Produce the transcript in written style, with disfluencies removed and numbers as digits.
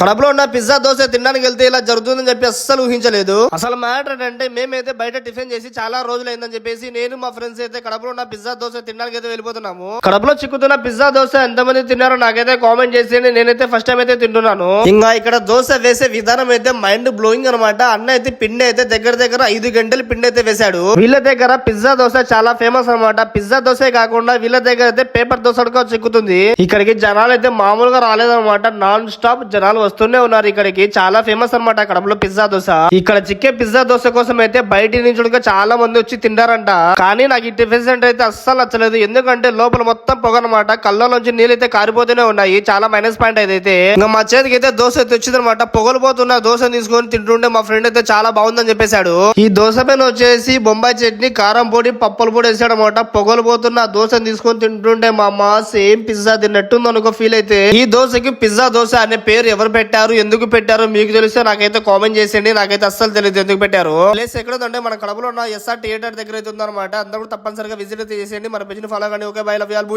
కడపలో ఉన్న పిజ్జా దోశ తినడానికి వెళ్తే ఇలా జరుగుతుందని చెప్పి అస్సలు ఊహించలేదు. అసలు మ్యాటర్ ఏంటంటే మేమైతే బయట టిఫిన్ చేసి చాలా రోజులైందని చెప్పేసి నేను మా ఫ్రెండ్స్ అయితే కడపలో ఉన్న పిజ్జా దోశ తినడానికి అయితే వెళ్ళిపోతున్నాము. కడపలో చిక్కుతున్న పిజ్జా దోశ ఎంతమంది తిన్నారో నాకైతే కామెంట్ చేసేయండి. నేనైతే ఫస్ట్ టైం అయితే తింటున్నాను. ఇంకా ఇక్కడ దోశ వేసే విధానం అయితే మైండ్ బ్లోయింగ్ అనమాట. అన్న అయితే పిండి అయితే దగ్గర 5 గంటలు పిండి అయితే వేశాడు. వీళ్ళ దగ్గర పిజ్జా దోశ చాలా ఫేమస్ అనమాట. పిజ్జా దోశ కాకుండా వీళ్ళ దగ్గర అయితే పేపర్ దోశ కూడా చిక్కుతుంది. ఇక్కడికి జనాలు అయితే మామూలుగా రాలేదన్నమాట. నాన్ స్టాప్ జనాలు వస్తూనే ఉన్నారు. ఇక్కడికి చాలా ఫేమస్ అనమాట కడపలో పిజ్జా దోశ. ఇక్కడ చిక్కే పిజ్జా దోశ కోసం అయితే బయట నుంచి చాలా మంది వచ్చి తింటారంట. కానీ నాకు ఈ టిఫిన్ సెంటర్ అయితే అస్సలు నచ్చలేదు. ఎందుకంటే లోపల మొత్తం పొగ అనమాట. కళ్ళలోంచి నీళ్ళు అయితే కారిపోతూనే ఉన్నాయి. చాలా మైనస్ పాయింట్ అయితే. ఇంకా మా చేతికి అయితే దోశ అయితే వచ్చిందనమాట. పొగలు పోతున్న దోశ తీసుకొని తింటుంటే మా ఫ్రెండ్ అయితే చాలా బాగుందని చెప్పేశాడు. ఈ దోశ పైన వచ్చేసి బొంబాయి చట్నీ, కారం పొడి, పప్పుల పొడి వేసాడు అనమాట. పొగలు పోతున్న దోశ తీసుకొని తింటుంటే మా అమ్మ సేమ్ పిజ్జా తిన్నట్టుంది అనుకో ఫీల్ అయితే. ఈ దోశకి పిజ్జా దోశ అనే పేరు ఎవరు పెట్టారు, ఎందుకు పెట్టారు మీకు తెలిస్తే నాకైతే కామెంట్ చేసేయండి. నాకైతే అస్సలు తెలియదు ఎందుకు పెట్టారు. ప్లేస్ ఎక్కడ ఉందంటే మన కడపలో ఉన్న ఎస్ఆర్ థియేటర్ దగ్గర అయితే ఉందన్నమాట. అందరూ తప్పనిసరిగా విజిట్ అయితే చేసేయండి. మన పేజ్ ని ఫాలో కండి. Okay by, love you all.